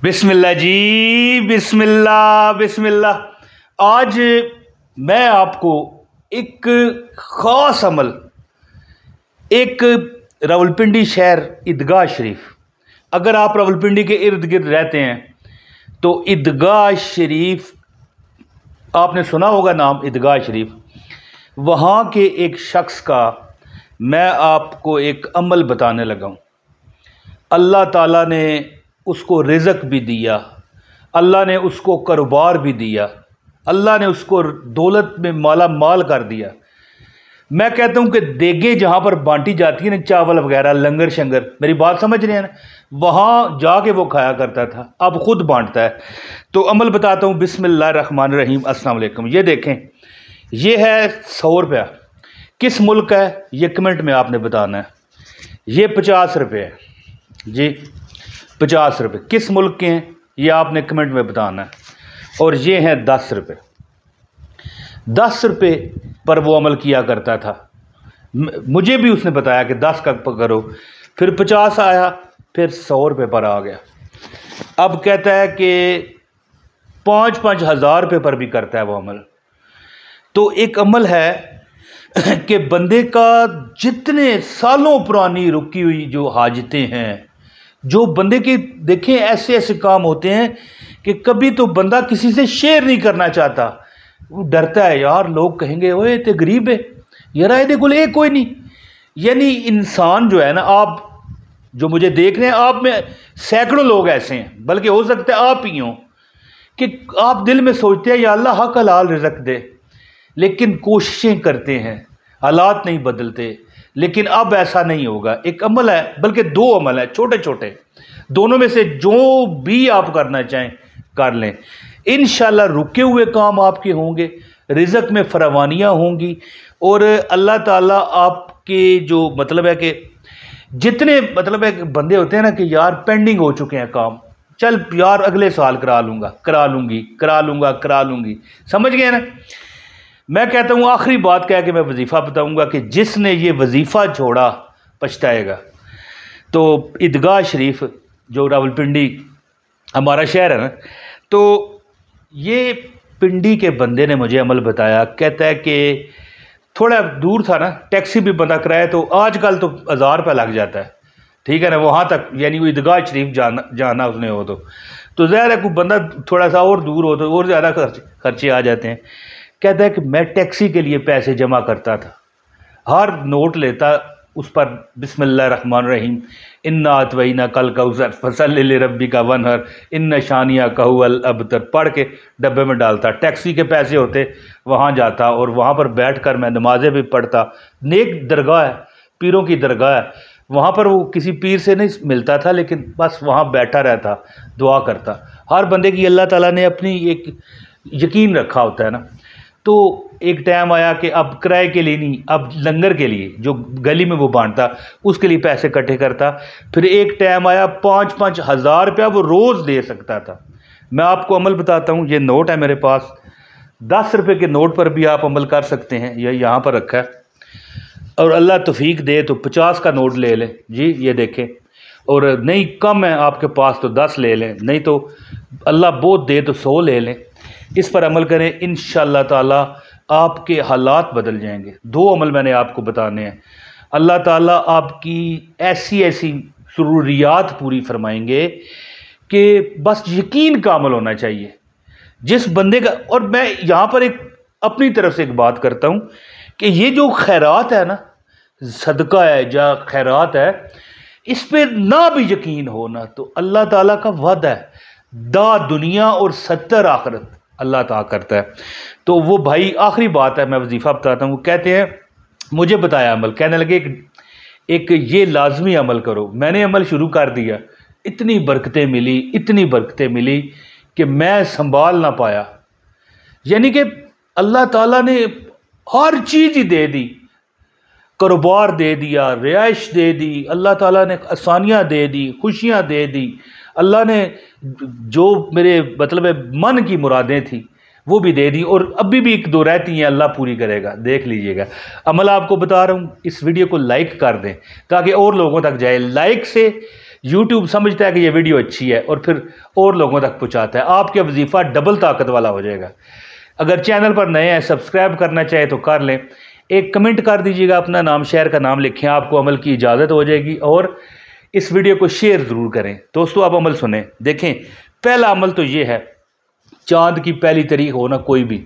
बिस्मिल्लाह जी, बिस्मिल्लाह बिस्मिल्लाह। आज मैं आपको एक ख़ास अमल, एक रावलपिंडी शहर ईदगाह शरीफ, अगर आप रावलपिंडी के इर्द गिर्द रहते हैं तो ईदगाह शरीफ आपने सुना होगा नाम, ईदगाह शरीफ। वहाँ के एक शख्स का मैं आपको एक अमल बताने लगा हूँ। अल्लाह ताला ने उसको रिज़्क भी दिया, अल्लाह ने उसको कारोबार भी दिया, अल्लाह ने उसको दौलत में माला माल कर दिया। मैं कहता हूँ कि देगे जहाँ पर बांटी जाती है ना, चावल वगैरह, लंगर शंगर, मेरी बात समझ रहे हैं ना, वहाँ जाके वो खाया करता था, अब खुद बांटता है। तो अमल बताता हूँ। बिस्मिल्लाहिर्रहमानिर्रहीम, अस्सलाम वालेकुम। ये देखें, ये है 100 रुपया। किस मुल्क है ये कमेंट में आपने बताना है। ये 50 रुपये है जी, 50 रुपये किस मुल्क के हैं ये आपने कमेंट में बताना है। और ये हैं 10 रुपये। 10 रुपये पर वो अमल किया करता था। मुझे भी उसने बताया कि 10 का करो, फिर 50 आया, फिर 100 रुपये पर आ गया। अब कहता है कि 5-5 हज़ार रुपये पर भी करता है वो अमल। तो एक अमल है कि बंदे का जितने सालों पुरानी रुकी हुई जो हाजतें हैं, जो बंदे के देखें ऐसे ऐसे काम होते हैं कि कभी तो बंदा किसी से शेयर नहीं करना चाहता, वो डरता है, यार लोग कहेंगे ओए ते गरीब है, यार आए देखो ले कोई नहीं। यानी इंसान जो है ना, आप जो मुझे देख रहे हैं, आप में सैकड़ों लोग ऐसे हैं, बल्कि हो सकता है आप ही हों, कि आप दिल में सोचते हैं या अल्लाह हक हलाल रिज़्क दे, लेकिन कोशिशें करते हैं, हालात नहीं बदलते। लेकिन अब ऐसा नहीं होगा। एक अमल है, बल्कि 2 अमल है छोटे छोटे, दोनों में से जो भी आप करना चाहें कर लें। इंशाल्लाह रुके हुए काम आपके होंगे, रिज़्क में फरावानियाँ होंगी, और अल्लाह ताला आपके जो मतलब है कि जितने मतलब है कि बंदे होते हैं ना कि यार पेंडिंग हो चुके हैं काम, चल यार अगले साल करा लूँगा, करा लूँगी, समझ गए ना। मैं कहता हूँ आखिरी बात कह के मैं वजीफ़ा बताऊँगा कि जिसने ये वजीफ़ा छोड़ा पछताएगा। तो ईदगाह शरीफ जो रावलपिंडी हमारा शहर है ना, तो ये पिंडी के बंदे ने मुझे अमल बताया। कहता है कि थोड़ा दूर था ना, टैक्सी भी बंदा कराए तो आजकल तो 1000 रुपये लग जाता है, ठीक है ना, वहाँ तक, यानी वो ईदगाह शरीफ जाना उसने हो तो ज़ाहिर है कोई बंदा थोड़ा सा और दूर हो तो और ज़्यादा खर्चे आ जाते हैं। कहता है कि मैं टैक्सी के लिए पैसे जमा करता था, हर नोट लेता, उस पर बिस्मिल्लाहिर्रहमानिर्रहीम, इन्ना अतवैना कल कौसर फसल्लि लिरब्बिका वनहर इन्ना शानिया कहवल अबतर पढ़ के डब्बे में डालता। टैक्सी के पैसे होते, वहाँ जाता और वहाँ पर बैठकर मैं नमाज़ें भी पढ़ता। नेक दरगाह है, पीरों की दरगाह है, वहाँ पर वो किसी पीर से नहीं मिलता था, लेकिन बस वहाँ बैठा रहता, दुआ करता। हर बंदे की अल्लाह ताला ने अपनी एक यकीन रखा होता है ना। तो एक टाइम आया कि अब किराए के लिए नहीं, अब लंगर के लिए जो गली में वो बांटता, उसके लिए पैसे इकट्ठे करता। फिर एक टाइम आया 5-5 हज़ार रुपया वो रोज़ दे सकता था। मैं आपको अमल बताता हूँ, ये नोट है मेरे पास, 10 रुपये के नोट पर भी आप अमल कर सकते हैं, ये यहाँ पर रखा है। और अल्लाह तौफीक दे तो 50 का नोट ले लें जी, ये देखें, और नहीं कम है आपके पास तो 10 ले लें, नहीं तो अल्लाह बहुत दे तो 100 ले लें। इस पर अमल करें, इंशाअल्लाह ताला आपके हालात बदल जाएंगे। 2 अमल मैंने आपको बताने हैं। अल्लाह ताला आपकी ऐसी ऐसी ज़रूरियात पूरी फरमाएंगे कि बस यकीन का अमल होना चाहिए जिस बंदे का। और मैं यहाँ पर एक अपनी तरफ से एक बात करता हूँ कि ये जो खैरात है ना, सदका है या खैरात है, इस पर ना भी यकीन हो ना, तो अल्लाह ताला का वादा है, दा दुनिया और 70 आखिरत अल्लाह ताला करता है। तो वो भाई आखिरी बात है, मैं वजीफ़ा बताता हूँ। कहते हैं मुझे बताया अमल, कहने लगे एक ये लाजमी अमल करो। मैंने अमल शुरू कर दिया, इतनी बरकतें मिली कि मैं संभाल ना पाया। यानी कि अल्लाह ताला ने हर चीज़ ही दे दी, कारोबार दे दिया, रिहाइश दे दी, अल्लाह ताला ने आसानियाँ दे दी, खुशियाँ दे दी, अल्लाह ने जो मेरे मतलब मन की मुरादें थी वो भी दे दी, और अभी भी 1-2 रहती हैं, अल्लाह पूरी करेगा, देख लीजिएगा। अमल आपको बता रहा हूँ, इस वीडियो को लाइक कर दें ताकि और लोगों तक जाए। लाइक से यूट्यूब समझता है कि ये वीडियो अच्छी है और फिर और लोगों तक पहुँचाता है। आपका वजीफ़ा डबल ताकत वाला हो जाएगा। अगर चैनल पर नए हैं, सब्सक्राइब करना चाहे तो कर लें। एक कमेंट कर दीजिएगा, अपना नाम शहर का नाम लिखें, आपको अमल की इजाज़त हो जाएगी। और इस वीडियो को शेयर ज़रूर करें। दोस्तों आप अमल सुने, देखें। पहला अमल तो ये है, चाँद की पहली तारीख हो ना कोई भी,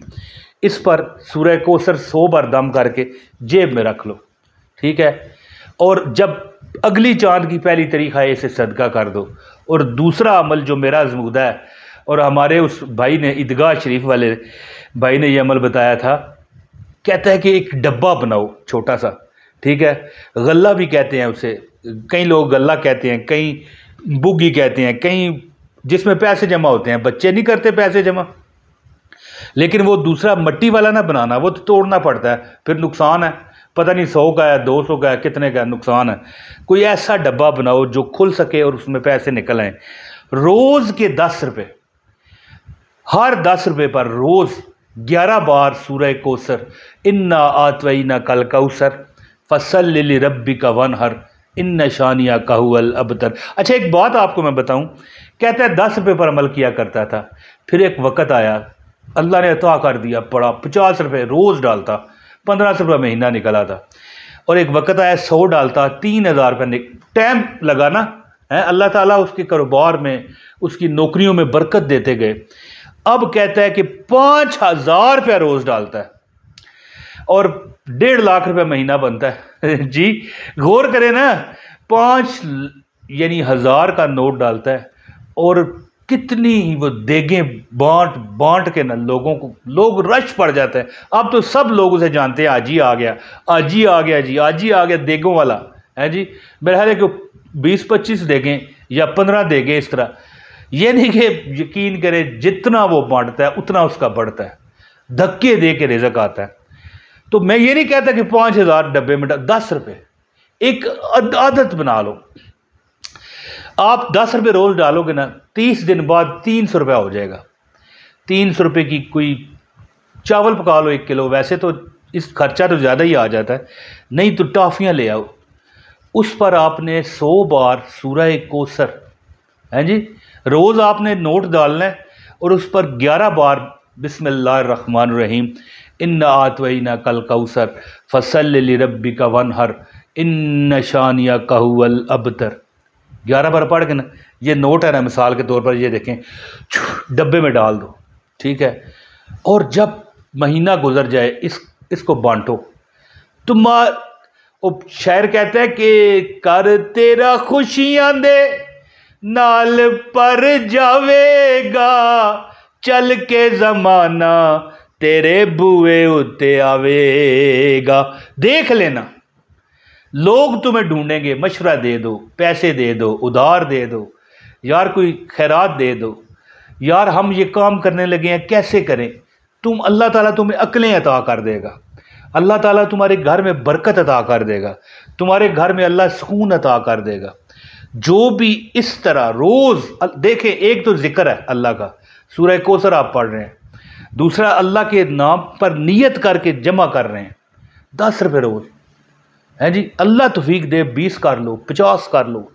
इस पर सूरह कौसर 100 बार दम करके जेब में रख लो, ठीक है। और जब अगली चाँद की पहली तारीख आए इसे सदका कर दो। और दूसरा अमल जो मेरा आज़मूदा है, और हमारे उस भाई ने, ईदगाह शरीफ वाले भाई ने ये अमल बताया था, कहता है कि एक डब्बा बनाओ छोटा सा, ठीक है। गल्ला भी कहते हैं उसे, कई लोग गल्ला कहते हैं, कई बुग्गी कहते हैं, कई जिसमें पैसे जमा होते हैं। बच्चे नहीं करते पैसे जमा, लेकिन वो दूसरा मट्टी वाला ना बनाना, वो तो तोड़ना पड़ता है, फिर नुकसान है। पता नहीं 100 का है, 200 का है, कितने का नुकसान है। कोई ऐसा डब्बा बनाओ जो खुल सके और उसमें पैसे निकल आए। रोज़ के 10 रुपये, हर 10 रुपये पर रोज़ 11 बार सूरह कौसर, इन्ना आतवैना कल कौसर फसल्लि लिरब्बिका वनहर इन्न शानिया का हुवल अबतर। अच्छा, एक बात आपको मैं बताऊं, कहता है 10 रुपये पर अमल किया करता था, फिर एक वक़्त आया अल्लाह ने अता कर दिया, पड़ा 50 रुपये रोज़ डालता, 1500 रुपये महीना निकला था। और एक वक़्त आया 100 डालता, 3000 रुपये। टाइम लगा ना है, अल्लाह ताला उसके कारोबार में, उसकी नौकरियों में बरकत देते गए। अब कहता है कि 5000 रुपया रोज़ डालता है और 1.5 लाख रुपये महीना बनता है। जी गौर करें ना, 5 यानी 1000 का नोट डालता है और कितनी वो देगें बांट बांट के ना लोगों को, लोग रश पड़ जाते हैं। अब तो सब लोग उसे जानते हैं, आज ही आ गया, आज ही आ गया जी, आज ही आ गया देगों वाला है जी। मेरा ख्याल है कि 20-25 देगें या 15 देगें इस तरह। ये नहीं कि यकीन करें जितना वो बांटता है उतना उसका बढ़ता है, धक्के दे के रिज़्क आता है। तो मैं ये नहीं कहता कि 5000 डब्बे में 10 रुपये, एक आदत बना लो। आप 10 रुपये रोज़ डालोगे ना, 30 दिन बाद 300 रुपया हो जाएगा। 300 रुपये की कोई चावल पका लो 1 किलो, वैसे तो इस खर्चा तो ज़्यादा ही आ जाता है, नहीं तो टॉफ़ियाँ ले आओ, उस पर आपने 100 बार सूरह कौसर है जी, रोज़ आपने नोट डालना है और उस पर 11 बार बिस्मिल्लाहिर्रहमानिर्रहीम इन्ना आतवैना कल कौसर फसल्लि लिरब्बिका वनहर इन्न शानिया का हुवल अबतर। 11 बार पढ़ के ना, ये नोट है ना, मिसाल के तौर पर ये देखें, डब्बे में डाल दो, ठीक है। और जब महीना गुजर जाए इसको बांटो। तुम शायर कहता है कि कर तेरा खुशियां दे नाल पर जावेगा, चल के ज़माना तेरे बुए उत्ते आवेगा। देख लेना, लोग तुम्हें ढूंढेंगे, मशवरा दे दो, पैसे दे दो, उधार दे दो, यार कोई खैरात दे दो, यार हम ये काम करने लगे हैं कैसे करें। अल्लाह ताला तुम्हें अक्लें अता कर देगा, अल्लाह ताला तुम्हारे घर में बरकत अता कर देगा, तुम्हारे घर में अल्लाह सुकून अता कर देगा। जो भी इस तरह रोज़ देखें, एक तो जिक्र है अल्लाह का, सूरह कौसर आप पढ़ रहे हैं, दूसरा अल्लाह के नाम पर नियत करके जमा कर रहे हैं 10 रुपये रोज़ है जी। अल्लाह तौफीक दे 20 कर लो, 50 कर लो।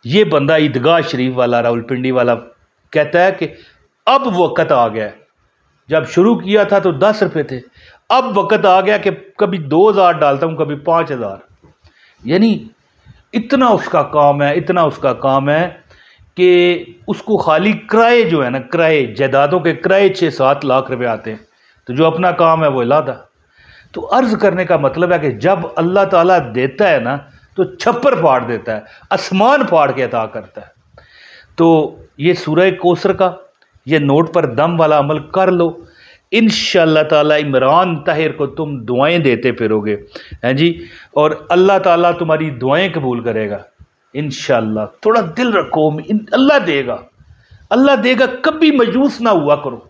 ये बंदा ईदगाह शरीफ वाला, रावलपिंडी वाला, कहता है कि अब वक़्त आ गया, जब शुरू किया था तो 10 रुपये थे, अब वक़्त आ गया कि कभी 2000 डालता हूँ, कभी 5000। यानी इतना उसका काम है, इतना उसका काम है कि उसको खाली किराए जो है ना, किराए जायदादों के किराए 6-7 लाख रुपए आते हैं, तो जो अपना काम है वो इलादा। तो अर्ज़ करने का मतलब है कि जब अल्लाह ताला देता है ना तो छप्पर फाड़ देता है, आसमान फाड़ के अता करता है। तो ये सूरह कौसर का ये नोट पर दम वाला अमल कर लो, इंशाअल्लाह ताला इमरान ताहिर को तुम दुआएं देते फिरोगे हैं जी, और अल्लाह ताला तुम्हारी दुआएं कबूल करेगा इंशाअल्लाह। थोड़ा दिल रखो, अल्लाह देगा, अल्लाह देगा, कभी मायूस ना हुआ करो,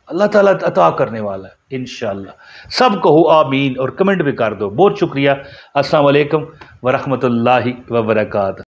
अल्लाह ताला अता करने वाला है इंशाअल्लाह। सब कहो आमीन और कमेंट भी कर दो। बहुत शुक्रिया। अस्सलाम वालेकुम व रहमतुल्लाहि व बरकातहू।